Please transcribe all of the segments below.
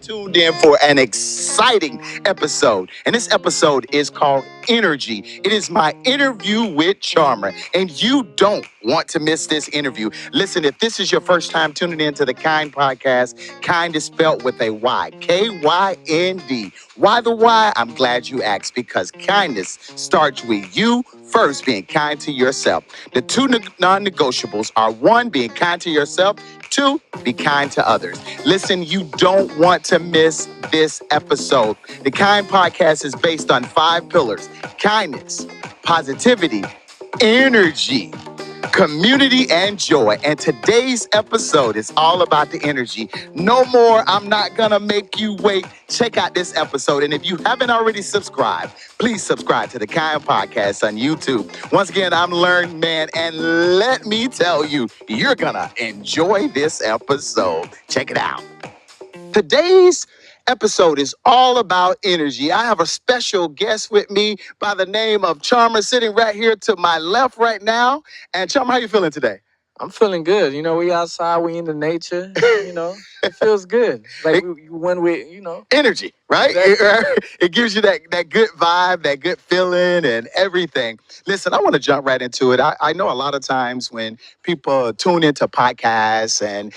tuned in for an exciting episode. And this episode is called Energy. It is my interview with Charmherr. And you don't want to miss this interview. Listen, if this is your first time tuning in to the Kynd podcast, Kynd is spelled with a Y. Kynd. Why the Y? I'm glad you asked, because kindness starts with you first being kind to yourself. The two non-negotiables are: one, being kind to yourself; two, be kind to others. Listen, you don't want to miss this episode. The Kynd podcast is based on 5 pillars: kindness, positivity, energy, community, and joy. And today's episode is all about the energy. No more, I'm not gonna make you wait. Check out this episode. And if you haven't already subscribed, please subscribe to the Kynd podcast on YouTube. Once again, I'm Learn Man, and let me tell you, you're gonna enjoy this episode. Check it out. Today's episode is all about energy. I have a special guest with me by the name of Charmherr, sitting right here to my left right now. And Charmherr, how you feeling today? I'm feeling good. You know, we outside, we in the nature. You know, it feels good. Like when we, energy, right? Exactly. It gives you that good vibe, that good feeling, and everything. Listen, I want to jump right into it. I know a lot of times when people tune into podcasts and,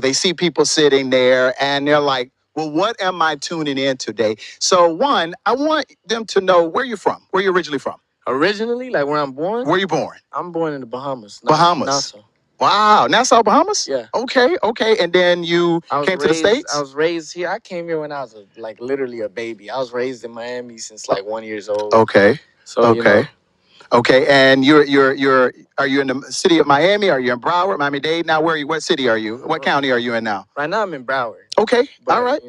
they see people sitting there and they're like, well, what am I tuning in today? So one, I want them to know where you're from, where you're originally from. Originally, like where I'm born? Where you born? I'm born in the Bahamas. Bahamas. Nassau. Wow, Nassau, Bahamas? Yeah. Okay. And then you came to the States? I was raised here. I came here when I was literally a baby. I was raised in Miami since like 1 year old. Okay. So, okay. Okay, and are you in the city of Miami? Are you in Broward, Miami-Dade? Now, what city are you? What county are you in now? Right now I'm in Broward. Okay, but, all right.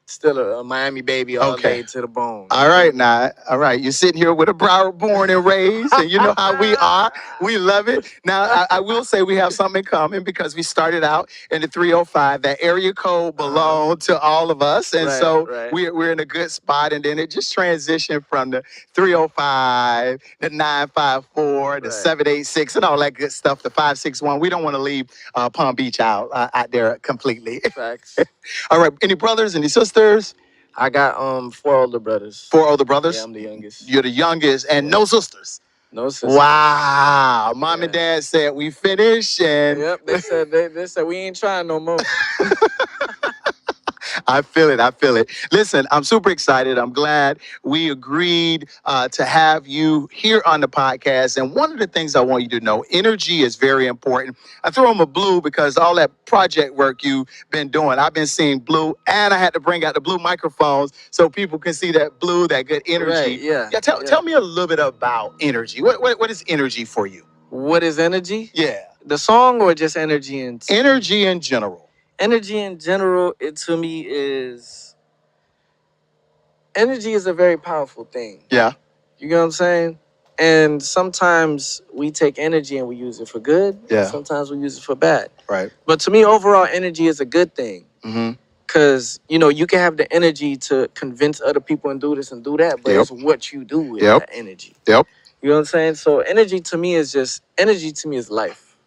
Still a Miami baby all day to the bone. All right, now. All right. You're sitting here with a Broward born and raised, and you know how we are. We love it. Now, I will say we have something in common because we started out in the 305. That area code belonged to all of us, and we're in a good spot. And then it just transitioned from the 305, the 954, the 786, and all that good stuff, the 561. We don't want to leave Palm Beach out there completely. Facts. All right. Any brothers, any sisters? I got 4 older brothers. 4 older brothers? Yeah, I'm the youngest. You're the youngest, and no sisters? No sisters. Wow. Mom and Dad said we finished, and yep, they said we ain't trying no more. I feel it. Listen, I'm super excited. I'm glad we agreed to have you here on the podcast. And one of the things I want you to know, energy is very important. I throw them a blue because all that project work you've been doing, I've been seeing blue, and I had to bring out the blue microphones so people can see that blue, that good energy. Right, yeah. Tell me a little bit about energy. What is energy for you? What is energy? Yeah. The song or just energy in Energy in general. Energy in general, to me energy is a very powerful thing. Yeah. You know what I'm saying? And sometimes we take energy and we use it for good. Yeah. Sometimes we use it for bad. Right. But to me, overall, energy is a good thing. Mm-hmm. Because, you can have the energy to convince other people and do this and do that, but it's what you do with that energy. Yep. You know what I'm saying? So energy to me is life.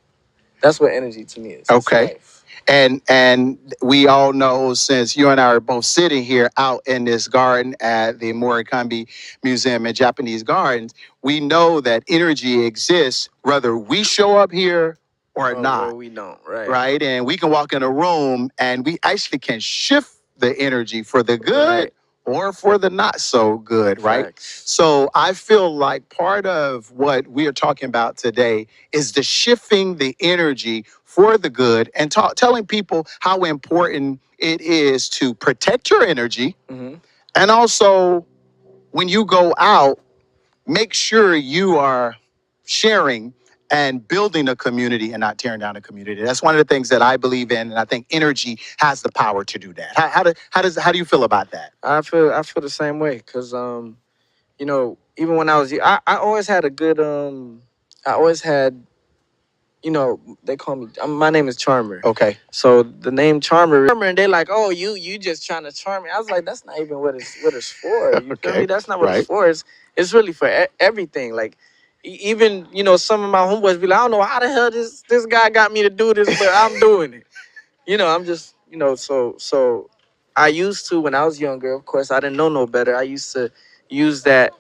That's what energy to me is. Okay. Life. And we all know, since you and I are both sitting here out in this garden at the Morikami Museum and Japanese Gardens, we know that energy exists whether we show up here or not. Or we don't, right? Right? And we can walk in a room and we actually can shift the energy for the good or for the not so good, right? Facts. So I feel like part of what we are talking about today is the shifting the energy for the good and telling people how important it is to protect your energy. Mm-hmm. And also, when you go out, make sure you are sharing and building a community and not tearing down a community. That's one of the things that I believe in, and I think energy has the power to do that. How do you feel about that? I feel the same way, because even when I was, I always had a good they call me, my name is Charmherr. Okay. So the name Charmherr, and they like, oh, you just trying to charm me. I was like, that's not even what it's for. You feel me? That's not what it's for. It's really for everything. Like, even, some of my homeboys be like, I don't know how the hell this guy got me to do this, but I'm doing it. I'm just, so I used to, when I was younger, of course, I didn't know no better. I used to use that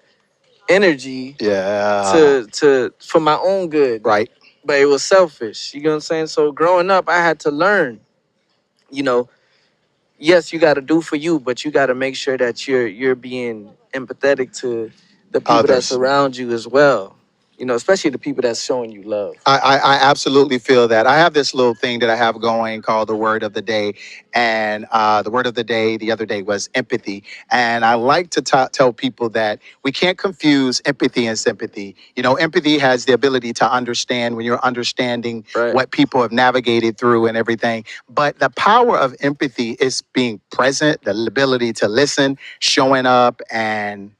energy to for my own good. Right. But it was selfish. You know what I'm saying? So growing up, I had to learn, you know, yes, you got to do for you, but you got to make sure that you're being empathetic to the people that's Others. around you as well. You know, especially the people that's showing you love. I absolutely feel that. I have this little thing that I have going called the word of the day. And the word of the day the other day was empathy. And I like to tell people that we can't confuse empathy and sympathy. You know, empathy has the ability to understand when you're understanding Right. what people have navigated through and everything. But the power of empathy is being present, the ability to listen, showing up, and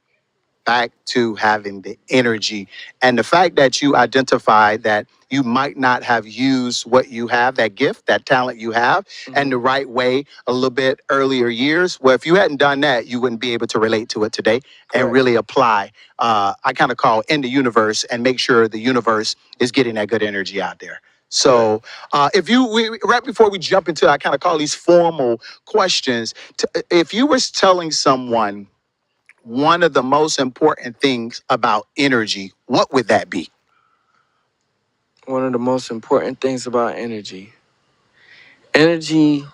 back to having the energy. And the fact that you identified that you might not have used what you have, that gift, that talent you have, and the right way a little bit earlier years. Well, if you hadn't done that, you wouldn't be able to relate to it today and really apply. I kind of call in the universe and make sure the universe is getting that good energy out there. So, if right before we jump into, I kind of call these formal questions. If you was telling someone one of the most important things about energy, what would that be? One of the most important things about energy. Energy,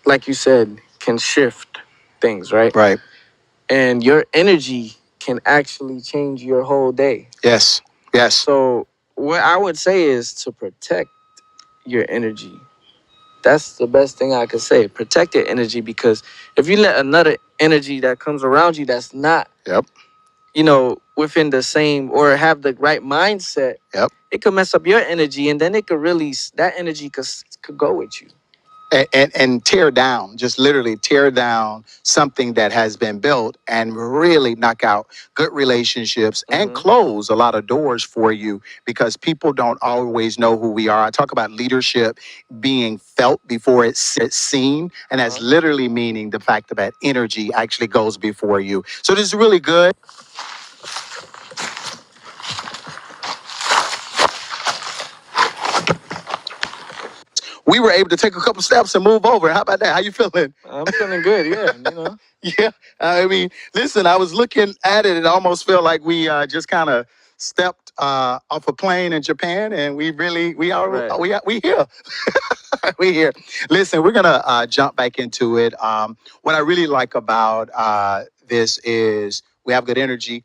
like you said, can shift things, right? Right. And your energy can actually change your whole day. Yes. Yes. So what I would say is to protect your energy. That's the best thing I could say. Protect your energy, because if you let another energy that comes around you that's not, Yep. you know, within the same or have the right mindset, Yep. it could mess up your energy, and then it could really, that energy could go with you. And tear down, just literally tear down something that has been built and really knock out good relationships and close a lot of doors for you, because people don't always know who we are. I talk about leadership being felt before it's seen, and that's literally meaning the fact that energy actually goes before you. So this is really good. We were able to take a couple steps and move over. How about that? How you feeling? I'm feeling good, yeah. You know. Yeah, I mean, listen, I was looking at it. It almost felt like we just kind of stepped off a plane in Japan, and we are we here. We here. Listen, we're gonna jump back into it. What I really like about this is we have good energy.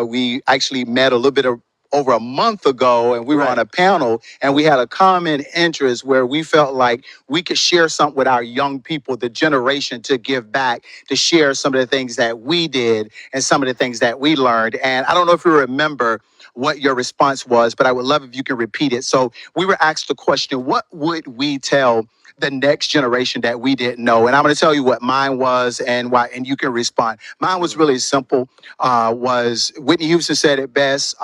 We actually met a little bit of over a month ago, and we were on a panel, and we had a common interest where we felt like we could share something with our young people, the generation, to give back, to share some of the things that we did and some of the things that we learned. And I don't know if you remember what your response was, but I would love if you can repeat it. So we were asked the question, what would we tell the next generation that we didn't know? And I'm going to tell you what mine was and why, and you can respond. Mine was really simple. Was Whitney Houston said it best.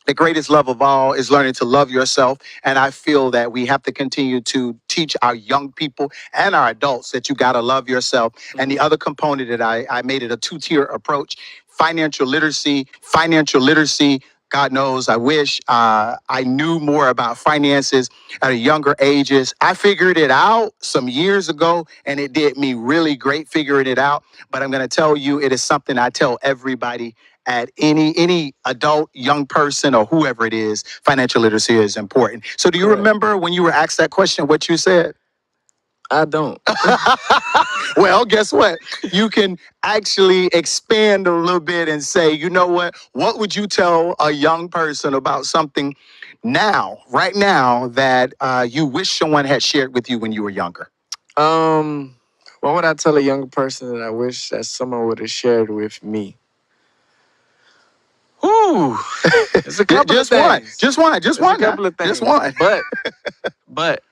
The greatest love of all is learning to love yourself. And I feel that we have to continue to teach our young people and our adults that you got to love yourself. And the other component that I made it a two-tier approach: financial literacy. God knows, I wish I knew more about finances at a younger ages. I figured it out some years ago, and it did me really great figuring it out. But I'm going to tell you, it is something I tell everybody, at any adult, young person, or whoever it is. Financial literacy is important. So do you remember when you were asked that question, what you said? I don't. Well, guess what? You can actually expand a little bit and say, you know what would you tell a young person about something now, right now, that you wish someone had shared with you when you were younger? What would I tell a younger person that I wish that someone would have shared with me? Ooh, it's a couple just of one, things. just one, just one, A couple of things. just one. But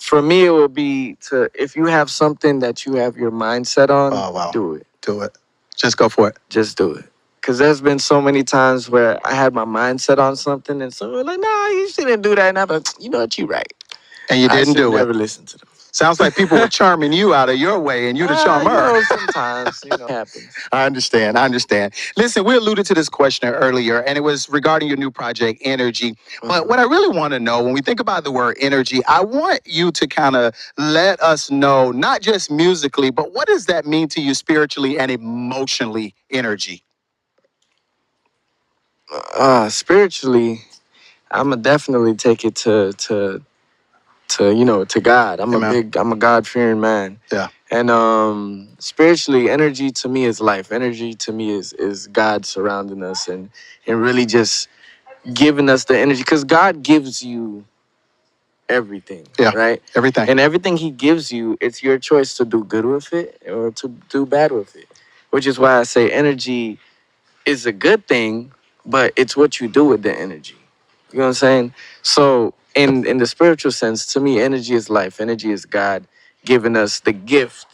for me, it would be to, if you have something that you have your mindset on, do it. Do it. Just go for it. Just do it. Because there's been so many times where I had my mindset on something and someone was like, nah, you shouldn't do that. And I'm like, you know what, you're right. And you didn't do it. Never listen to them. Sounds like people were charming you out of your way, and you the charmer. Sometimes happens. I understand. I understand. Listen, we alluded to this question earlier, and it was regarding your new project, Energy. But what I really want to know, when we think about the word energy, I want you to kind of let us know, not just musically, but what does that mean to you spiritually and emotionally, energy? Spiritually, I'ma definitely take it to God. Amen. I'm a God fearing man. Yeah. And spiritually, energy to me is life. Energy to me is God surrounding us and really just giving us the energy, because God gives you everything. Yeah. Right? Everything. And everything he gives you, it's your choice to do good with it or to do bad with it. Which is why I say energy is a good thing, but it's what you do with the energy. You know what I'm saying? So in the spiritual sense, to me, energy is life. Energy is God giving us the gift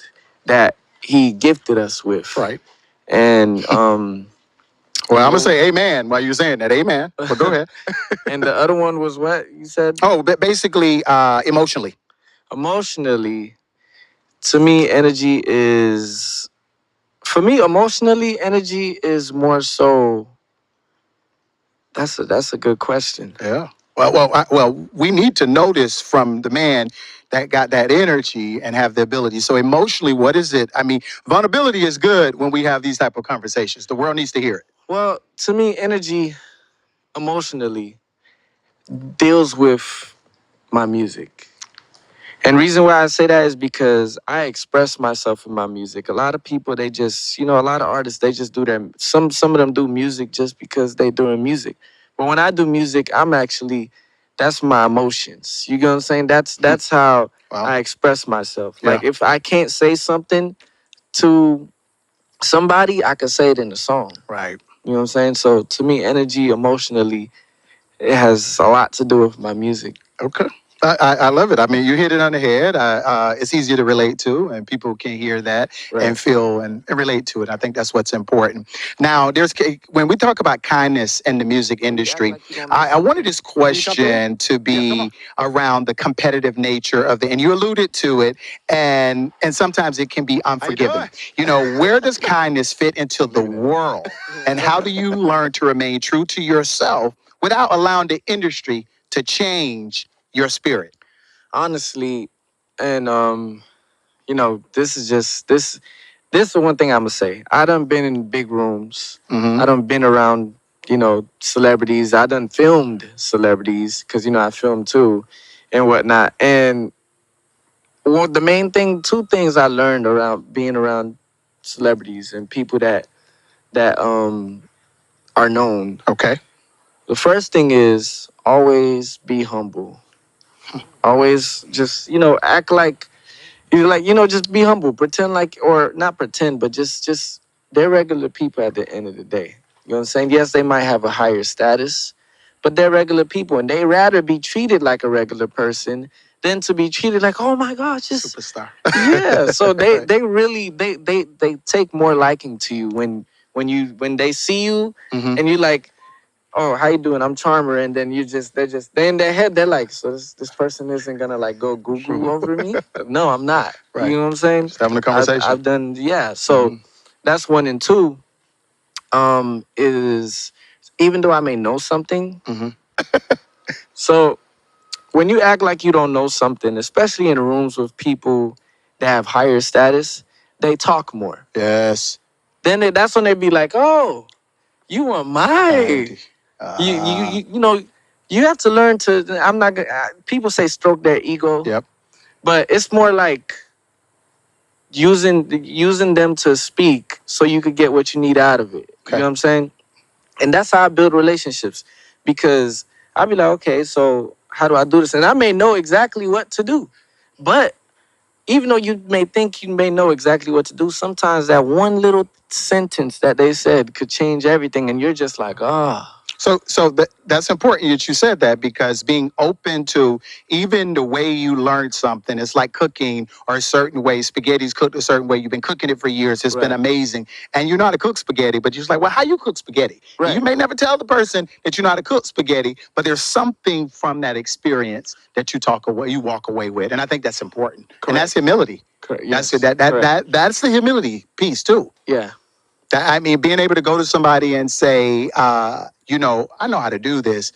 that he gifted us with. Right. And Well, I'm gonna say amen while you're saying that. Amen. But go ahead. And the other one was what you said? Oh, but basically, emotionally. Emotionally, to me, energy is, for me, emotionally, energy is more so. That's a good question. Yeah. Well, we need to know this from the man that got that energy and have the ability. So emotionally, what is it? I mean, vulnerability is good when we have these type of conversations. The world needs to hear it. Well, to me, energy emotionally deals with my music. And reason why I say that is because I express myself in my music. A lot of people, they just, a lot of artists, they just do their, some of them do music just because they doing music. But when I do music, that's my emotions. You get what I'm saying? That's how Wow. I express myself. Yeah. Like if I can't say something to somebody, I can say it in a song. Right. You know what I'm saying? So to me, energy emotionally, it has a lot to do with my music. Okay. I love it. I mean, you hit it on the head. It's easier to relate to, and people can hear that and feel and relate to it. I think that's what's important. Now, when we talk about kindness in the music industry, I wanted this question to be around the competitive nature of and you alluded to it, and sometimes it can be unforgiving. Where does kindness fit into the world, and how do you learn to remain true to yourself without allowing the industry to change your spirit? Honestly, and this is just this. This is the one thing I'm gonna say. I done been in big rooms. Mm-hmm. I done been around, celebrities. I done filmed celebrities because I filmed too, and whatnot. And the main thing, two things I learned around being around celebrities and people that are known. Okay. The first thing is always be humble. Always just act like just be humble. Pretend like, or not pretend, but just they're regular people at the end of the day. You know what I'm saying? Yes, they might have a higher status, but they're regular people, and they rather be treated like a regular person than to be treated like, oh my gosh, just superstar. Yeah. So they really they take more liking to you when they see you, and you like, oh, how you doing? I'm Charmher, and then they in their head, they're like, so this person isn't gonna like go goo over me. No, I'm not. Right. You know what I'm saying? Just having a conversation. I've done, yeah. So that's one, and two. Is even though I may know something, so when you act like you don't know something, especially in rooms with people that have higher status, they talk more. Yes. Then that's when they be like, oh, you want my. You have to learn to. I'm not gonna. People say stroke their ego. Yep. But it's more like using them to speak so you could get what you need out of it. Okay. You know what I'm saying? And that's how I build relationships, because I'll be like, okay, so how do I do this? And I may know exactly what to do, but even though you may think you may know exactly what to do, sometimes that one little sentence that they said could change everything, and you're just like, ah. That's important that you said that, because being open to even the way you learned something, it's like cooking or a certain way. Spaghetti's cooked a certain way. You've been cooking it for years. It's been Right. amazing. And you know how to cook spaghetti, but you're just like, well, how you cook spaghetti? Right. You may never tell the person that you know how to cook spaghetti, but there's something from that experience that you walk away with. And I think that's important. And that's humility. Correct. That's Yes. Correct. that's the humility piece too. Yeah. I mean, being able to go to somebody and say, I know how to do this,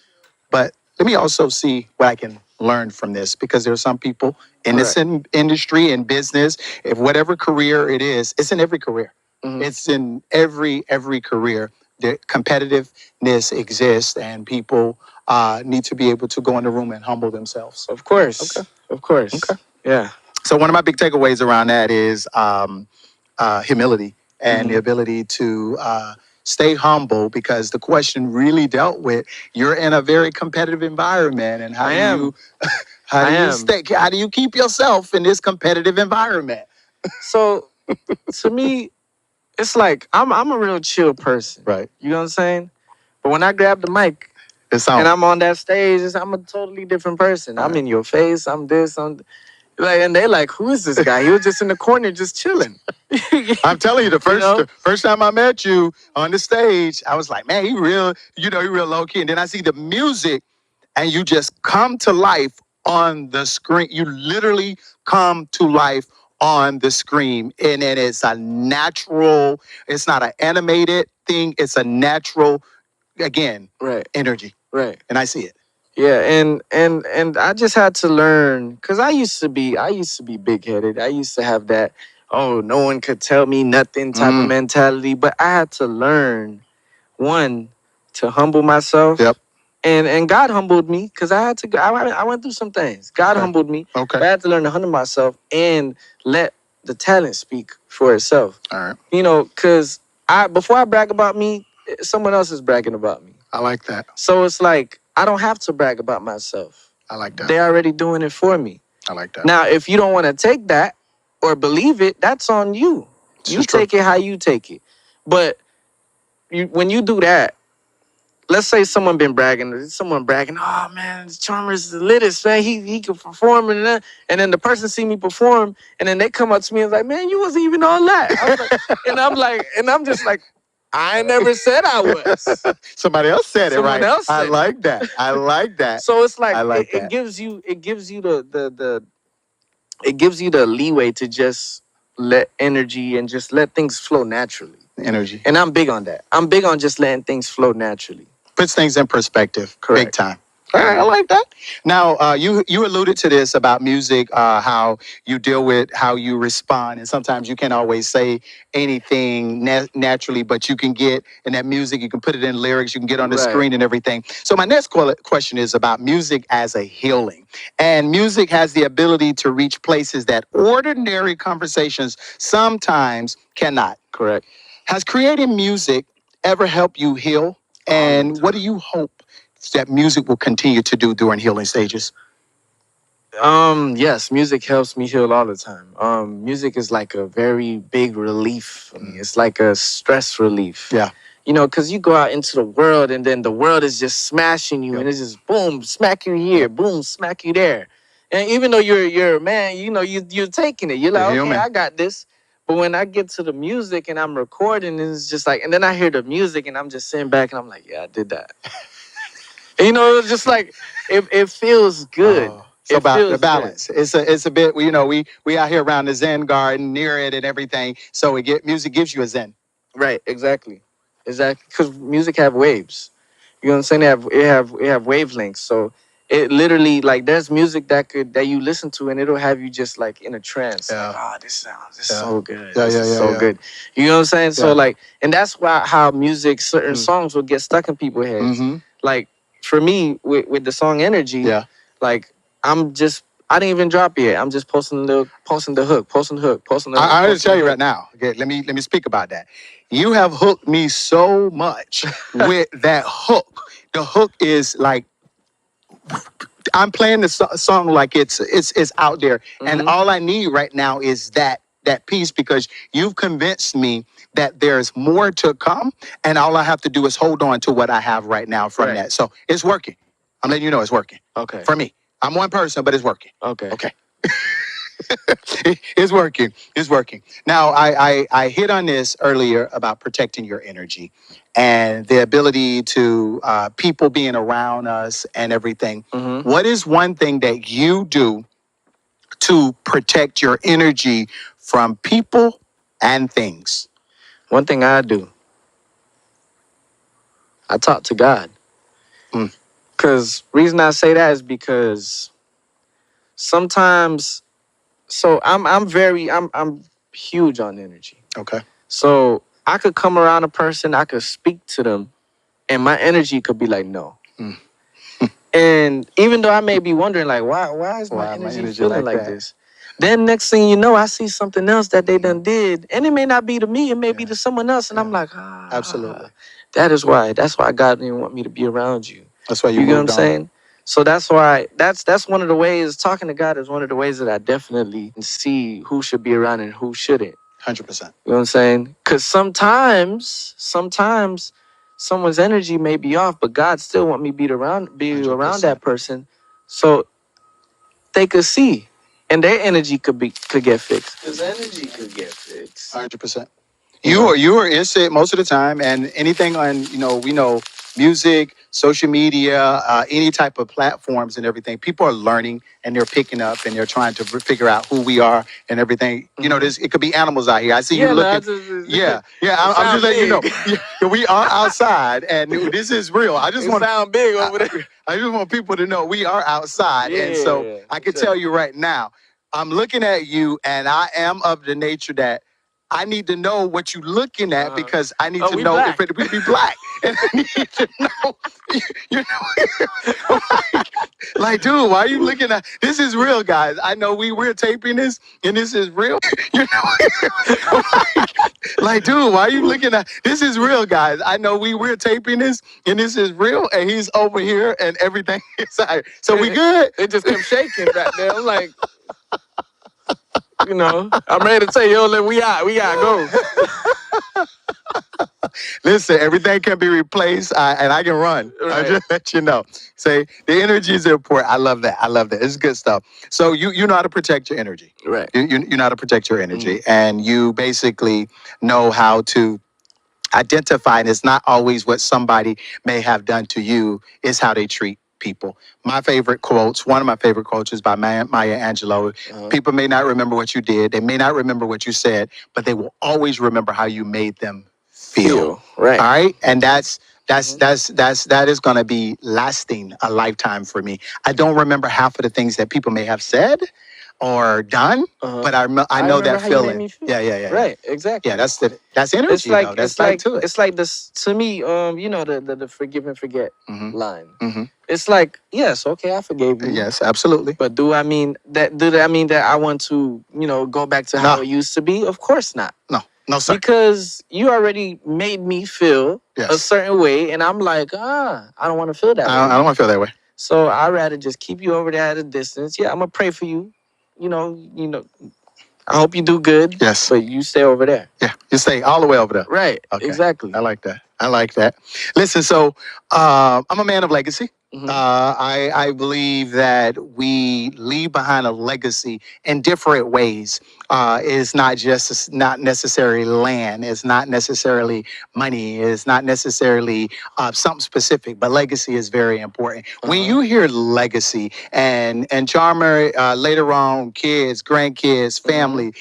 but let me also see what I can learn from this, because there are some people in this industry and business, if whatever career it is, it's in every career. Mhm. It's in every career. The competitiveness exists, and people need to be able to go in the room and humble themselves. Of course. Okay. Of course. Okay. Yeah. So one of my big takeaways around that is humility and the ability to stay humble, because the question really dealt with you're in a very competitive environment, and how do you keep yourself in this competitive environment? So to me, it's like I'm a real chill person. Right. You know what I'm saying? But when I grab the mic It's and on. I'm on that stage, I'm a totally different person. I'm in your face. I'm this. I'm like, and they like, who is this guy? He was just in the corner, just chilling. I'm telling you, the know? first time I met you on the stage, I was like, man, he real low key. And then I see the music, and you just come to life on the screen. You literally come to life on the screen. And it's a natural, it's not an animated thing, it's a natural, again, energy. Right. And I see it. Yeah, and I just had to learn, because I used to be big headed. I used to have that, oh, no one could tell me nothing type of mentality. But I had to learn, one, to humble myself. Yep. And God humbled me, because I had to go. I went through some things. God humbled me. Okay. But I had to learn to humble myself and let the talent speak for itself. All right. Because before I brag about me, someone else is bragging about me. I like that. So it's like, I don't have to brag about myself. I like that. They're already doing it for me. I like that. Now, if you don't want to take that or believe it, that's on you. You take it how you take it. But when you do that, let's say someone bragging, oh man, Charmher's the littest, man. He can perform, and then the person see me perform, and then they come up to me and like, man, you wasn't even on that. I'm just like, I never said I was. Somebody else said it, right? Someone else said I like that. I like that. So it's like, it gives you the leeway to just let energy and just let things flow naturally. Energy. And I'm big on that. I'm big on just letting things flow naturally. Puts things in perspective. Correct. Big time. All right, I like that. Now, you alluded to this about music, how you deal with how you respond, and sometimes you can't always say anything naturally, but you can get in that music, you can put it in lyrics, you can get on the screen and everything. So my next question is about music as a healing, and music has the ability to reach places that ordinary conversations sometimes cannot. Correct. Has creating music ever helped you heal? And what do you hope that music will continue to do during healing stages? Yes, music helps me heal all the time. Music is like a very big relief for me. It's like a stress relief. Yeah. Because you go out into the world, and then the world is just smashing you, and it's just boom, smack you here, boom, smack you there. And even though you're a man, you're taking it. You're like, okay, human. I got this. But when I get to the music and I'm recording, it's just like, and then I hear the music and I'm just sitting back and I'm like, yeah, I did that. And, it's just like, it feels good. So about the balance, it's a bit. We out here around the Zen garden, near it and everything. So music gives you a Zen. Right. Exactly. Because music have waves. You know what I'm saying? It have wavelengths. So it literally, like, there's music that you listen to and it'll have you just like in a trance. Yeah. Like, oh, this sounds so good. Yeah, this is so yeah. good. You know what I'm saying? Yeah. So like, and that's how music, certain songs will get stuck in people's heads. Mm-hmm. Like for me, with the song Energy, like I didn't even drop it yet. I'm just posting the hook. I'm going to tell you right now. Okay, let me speak about that. You have hooked me so much with that hook. The hook is like, I'm playing the song like it's out there, and all I need right now is that that peace because you've convinced me that there's more to come, and all I have to do is hold on to what I have right now from that. So it's working. I'm letting you know it's working. Okay. For me. I'm one person, but it's working. Okay. Okay. It's working. It's working. Now, I hit on this earlier about protecting your energy and the ability to people being around us and everything. Mm-hmm. What is one thing that you do to protect your energy from people and things? One thing I do, I talk to God. Mm. Cause reason I say that is because sometimes, so I'm huge on energy. Okay. So I could come around a person, I could speak to them, and my energy could be like, no. Mm. And even though I may be wondering, like, why is my energy feeling like this? Then next thing you know, I see something else that they done did. And it may not be to me, it may be to someone else. And I'm like, Absolutely. That's why God didn't want me to be around you. That's why You get what I'm saying? So that's why that's one of the ways, talking to God is one of the ways that I definitely see who should be around and who shouldn't. 100%. You know what I'm saying? Because sometimes someone's energy may be off, but God still want me to be around 100%. that person, so they could see, and their energy could get fixed. Because energy could get fixed. 100%. You are instant most of the time, and anything on we know music, social media, any type of platforms and everything. People are learning and they're picking up and they're trying to figure out who we are and everything. You know, it could be animals out here. I see you looking. I'm just letting you know. Yeah, we are outside, and this is real. I just want to sound big over there. I just want people to know we are outside, and so I can tell you right now, I'm looking at you, and I am of the nature that I need to know what you're looking at because I need to know if it would be black. And I need to know, like, dude, why are you looking at, this is real, guys. I know we're taping this and this is real. Like, dude, why are you looking at, this is real, guys. I know we're taping this and this is real and he's over here and everything is out. So we good? It just kept shaking back there. I'm like, I'm ready to say, yo, we gotta go. Listen, everything can be replaced, and I can run. Right. I'll just let you know. Say the energy is important. I love that. It's good stuff. So you know how to protect your energy. Right. You know how to protect your energy, and you basically know how to identify. And it's not always what somebody may have done to you; it's how they treat people. One of my favorite quotes is by Maya Angelou. People may not remember what you did, they may not remember what you said, but they will always remember how you made them feel. Right. All right. And that is going to be lasting a lifetime for me. I don't remember half of the things that people may have said or done, but I know that feeling. Yeah. Right. Exactly. Yeah. That's energy. It's like, That's like to it. It's like this to me. The forgive and forget line. Mm-hmm. It's like, yes, okay, I forgave you. Yes, absolutely. But do that mean that I want to, go back to how it used to be? Of course not. No, sir. Because you already made me feel a certain way, and I'm like, I don't want to feel that way. I don't want to feel that way. So I'd rather just keep you over there at a distance. Yeah, I'm gonna pray for you. I hope you do good. Yes. But you stay over there. Yeah, you stay all the way over there. Right. Okay. Exactly. I like that. Listen, so I'm a man of legacy. I believe that we leave behind a legacy in different ways. It's not necessarily land. It's not necessarily money. It's not necessarily something specific. But legacy is very important. When you hear legacy and Charmherr, later on, kids, grandkids, family,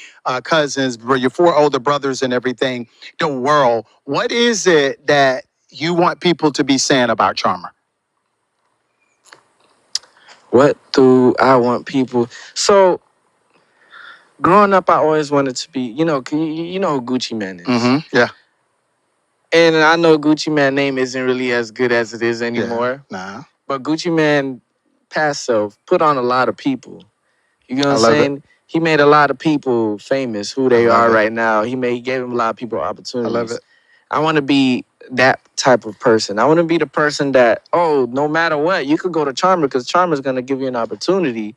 cousins, your 4 older brothers, and everything, the world. What is it that you want people to be saying about Charmherr? What do I want people? So, growing up, I always wanted to be, you know who Gucci Mane is. Yeah. And I know Gucci Mane name isn't really as good as it is anymore. Yeah. Nah. But Gucci Mane past self put on a lot of people. You know what I'm saying? He made a lot of people famous, who they are right now. He gave them a lot of people opportunities. I love it. I want to be that type of person. I want to be the person that, no matter what, you could go to Charmherr because Charmher's going to give you an opportunity.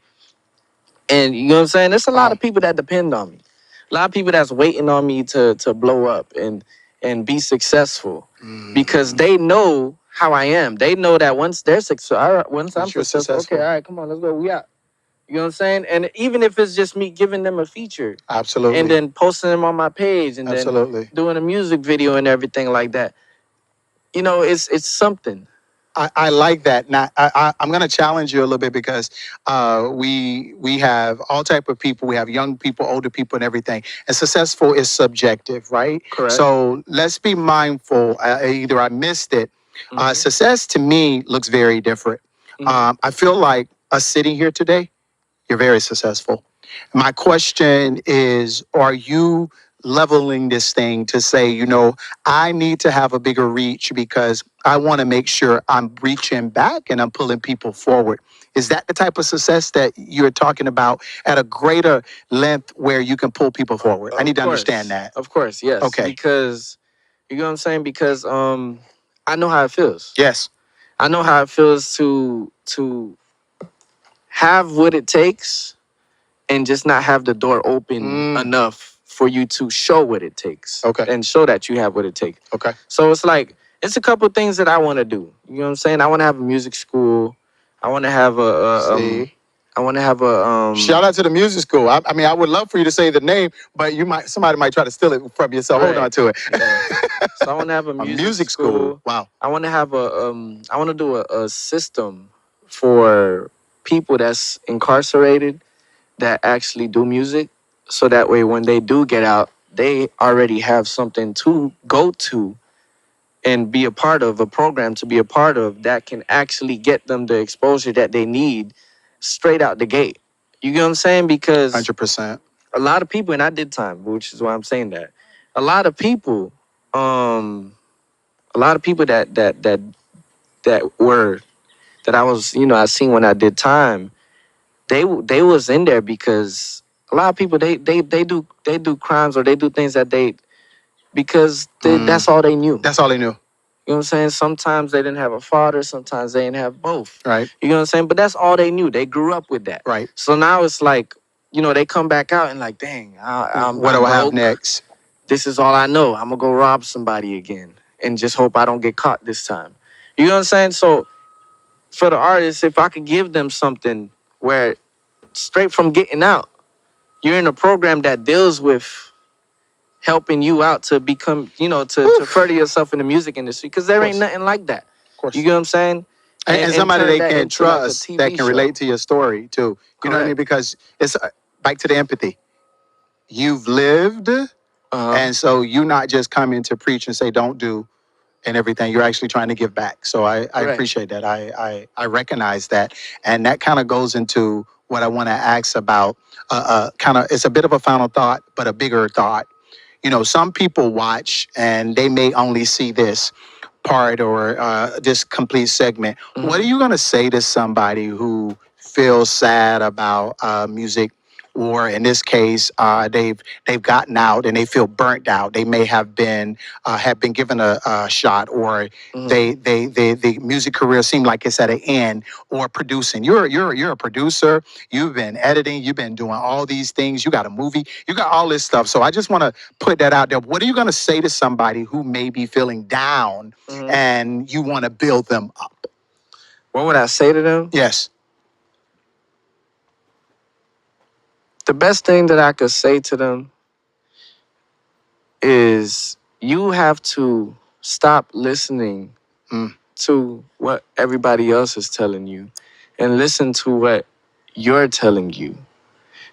And you know what I'm saying? There's a lot of people that depend on me. a lot of people that's waiting on me to blow up and be successful because they know how I am. They know that once they're successful, all right, once I'm successful, okay, all right, come on, let's go. We out. You know what I'm saying? And even if it's just me giving them a feature, Absolutely. and then posting them on my page, and Absolutely. then doing a music video and everything like that, you know, it's something. I like that. Now I'm going to challenge you a little bit because we have all type of people. We have young people, older people, and everything. And successful is subjective, right? Correct. So let's be mindful. Either I missed it. Mhm. Success to me looks very different. I feel like us sitting here today, you're very successful. My question is, are you leveling this thing to say, you know, I need to have a bigger reach because I want to make sure I'm reaching back and I'm pulling people forward? Is that the type of success that you're talking about at a greater length where you can pull people forward? I need to understand that. Of course, yes. Okay. Because you know what I'm saying? Because I know how it feels. Yes. I know how it feels to have what it takes and just not have the door open enough for you to show what it takes. Okay. And show that you have what it takes. Okay. So it's like, it's a couple things that I want to do. You know what I'm saying? I want to have a music school. I want to have I want to have a Shout out to the music school. I mean, I would love for you to say the name, but somebody might try to steal it from you. So hold on to it. Yeah. So I want to have a music school. Wow. I want to have I want to do a system for people that's incarcerated that actually do music, so that way when they do get out, they already have something to go to and be a part of, a program to be a part of that can actually get them the exposure that they need straight out the gate. You get what I'm saying? Because 100%. a lot of people, and I did time, which is why I'm saying that. A lot of people, that I was, you know, I seen when I did time, they was in there because a lot of people they do crimes or they do things that because that's all they knew. That's all they knew. You know what I'm saying? Sometimes they didn't have a father, sometimes they didn't have both. Right. You know what I'm saying? But that's all they knew. They grew up with that. Right. So now it's like, you know, they come back out and like, dang, what do I have next? This is all I know. I'm gonna go rob somebody again and just hope I don't get caught this time. You know what I'm saying? So for the artists, if I could give them something where straight from getting out, you're in a program that deals with helping you out to become, you know, to further yourself in the music industry, because there ain't nothing like that. Of course. You get what I'm saying? And somebody turn they that can into like a trust TV that can show. relate to your story too. You know what I mean? Correct. Because it's back to the empathy. You've lived, and so you're not just coming to preach and say don't do and everything. You're actually trying to give back. So I Correct. appreciate that. I recognize that, and that kind of goes into what I want to ask about. Kind of, it's a bit of a final thought, but a bigger thought. You know, some people watch and they may only see this part or this complete segment. What are you going to say to somebody who feels sad about music, or in this case, they've gotten out and they feel burnt out? They may have been given a shot, or the music career seemed like it's at an end, or producing. You're a producer. You've been editing. You've been doing all these things. You got a movie. You got all this stuff. So I just want to put that out there. What are you going to say to somebody who may be feeling down and you want to build them up? What would I say to them? Yes. The best thing that I could say to them is you have to stop listening to what everybody else is telling you and listen to what you're telling you.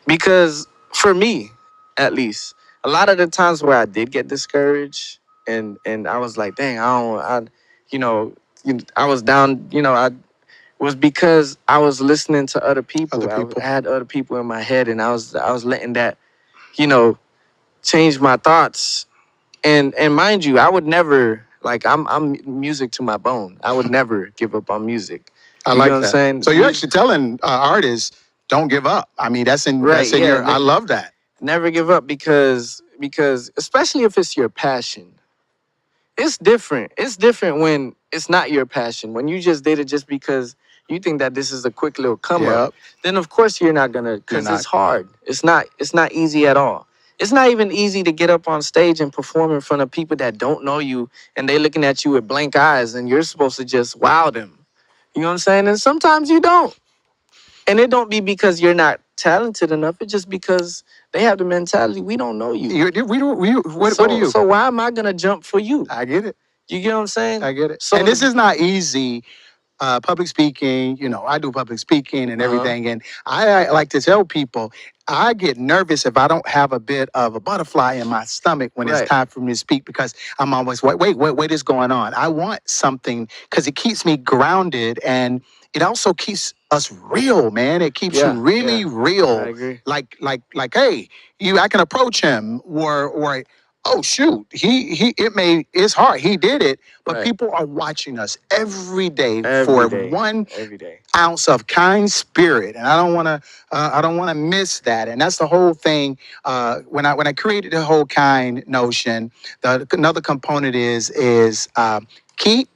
Because for me, at least, a lot of the times where I did get discouraged and I was like, dang, I was down, I was because I was listening to other people. I had other people in my head, and I was letting that, change my thoughts. And mind you, I would never, like, I'm music to my bone. I would never give up on music. I like that. What I'm saying? So you're actually telling artists, don't give up. I mean, that's in your. I love that. Never give up because especially if it's your passion. It's different. It's different when it's not your passion. When you just did it just because you think that this is a quick little come up, then of course you're not gonna, because it's hard. It's not easy at all. It's not even easy to get up on stage and perform in front of people that don't know you and they looking at you with blank eyes and you're supposed to just wow them. You know what I'm saying? And sometimes you don't. And it don't be because you're not talented enough. It's just because they have the mentality, we don't know you. What are you? So why am I gonna jump for you? I get it. You get what I'm saying? I get it. So And this is not easy. Public speaking, I do public speaking and everything. And I like to tell people, I get nervous if I don't have a bit of a butterfly in my stomach when it's Right. time for me to speak, because I'm always, what is going on? I want something because it keeps me grounded, and it also keeps us real, man. It keeps you really real. I agree. Like, hey, I can approach him, or oh shoot, it's hard. He did it, but Right. people are watching us every day Every for day. one Every day. ounce of kind spirit, and I don't want to miss that. And that's the whole thing. When I created the whole kind notion, another component is keep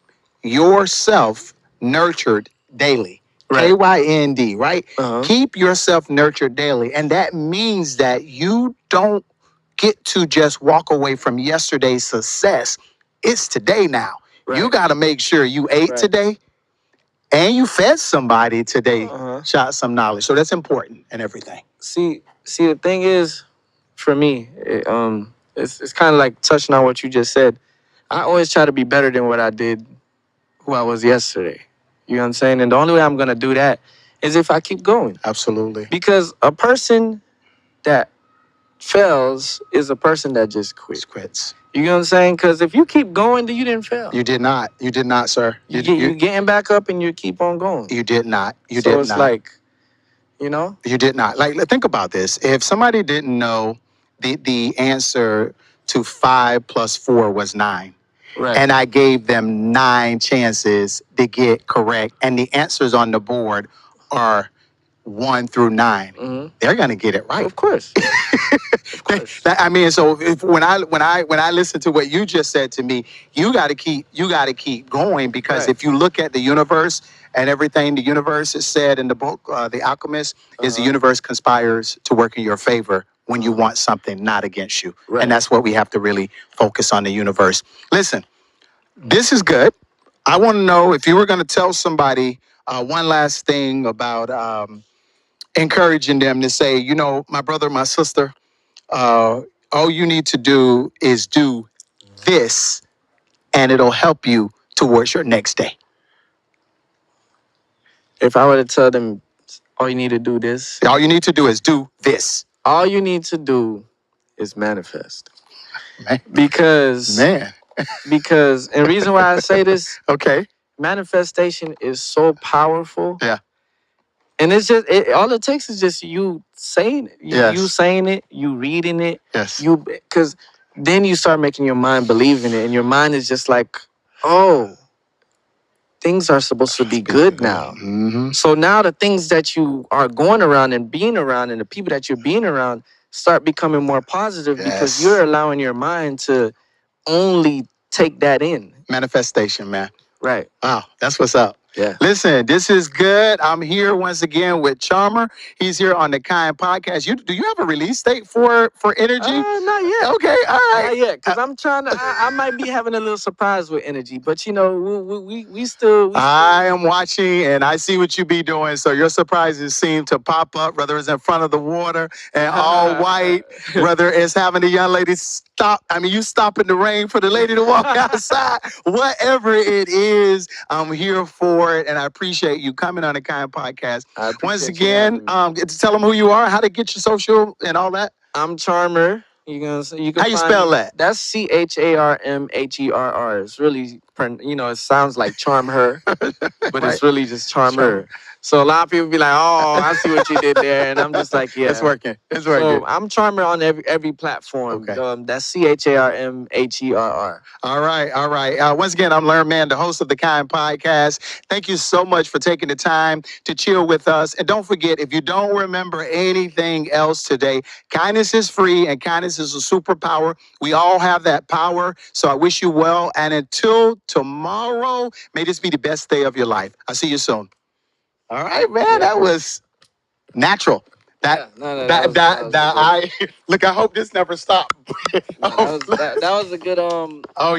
yourself nurtured daily. Right. KYND, right? Uh-huh. Keep yourself nurtured daily, and that means that you don't get to just walk away from yesterday's success. It's today now. Right. You got to make sure you ate today and you fed somebody today, shot some knowledge. So that's important and everything. See, the thing is, for me, it's kind of like touching on what you just said. I always try to be better than what I did, who I was yesterday. You know what I'm saying? And the only way I'm gonna do that is if I keep going. Absolutely. Because a person that fails is a person that just quits. Quits. You know what I'm saying? Because if you keep going, then you didn't fail. You did not. You did not, sir. You getting back up and you keep on going. You did not. You so did it's not. like, you know? You did not. Like, think about this. If somebody didn't know the answer to 5 plus 4 was 9, Right. and I gave them 9 chances to get correct, and the answers on the board are 1 through 9, they're gonna get it right. Of course. Of course. I mean, so when I listen to what you just said to me, you got to keep going, because Right. if you look at the universe and everything, the universe is said in the book, The Alchemist, is the universe conspires to work in your favor when you want something, not against you. Right. And that's what we have to really focus on, the universe. Listen, this is good. I want to know if you were going to tell somebody one last thing about encouraging them to say, my brother, my sister, all you need to do is do this, and it'll help you towards your next day. If I were to tell them, all you need to do this, All you need to do is do this. all you need to do is manifest. Man. Because, Man. and reason why I say this, Okay. manifestation is so powerful. Yeah. And it's just, all it takes is just you saying it. You saying it, you reading it. Yes. Because then you start making your mind believe in it. And your mind is just like, oh, things are supposed to be good now. Mm-hmm. So now the things that you are going around and being around and the people that you're being around start becoming more positive, because you're allowing your mind to only take that in. Manifestation, man. Right. Wow, that's what's up. Yeah. Listen, this is good. I'm here once again with Charmherr. He's here on the Kynd podcast. Do you have a release date for Energy? Not yet. Okay, all right. Not yet, because I'm trying to. I might be having a little surprise with Energy, but we still. I am watching, and I see what you be doing. So your surprises seem to pop up, whether it's in front of the water and all white, whether it's having the young lady stop. I mean, you stop in the rain for the lady to walk outside. Whatever it is, I'm here for it, and I appreciate you coming on the Kynd podcast. Once again, get to tell them who you are, how to get your social and all that. I'm Charmherr. You can how you spell that? That's CHARMHERR. It's really, it sounds like Charmherr, but it's really just Charmherr. So a lot of people be like, "Oh, I see what you did there," and I'm just like, "Yeah, it's working. It's working." So I'm Charmherr on every platform. Okay. That's CHARMHERR. All right. Once again, I'm Learn Man, the host of the Kynd podcast. Thank you so much for taking the time to chill with us. And don't forget, if you don't remember anything else today, kindness is free and kindness is a superpower. We all have that power. So I wish you well. And until tomorrow, may this be the best day of your life. I'll see you soon. All right, man. That was natural. That Yeah, no, that that that was a that good. I look. I hope this never stops. No, that was a good Oh,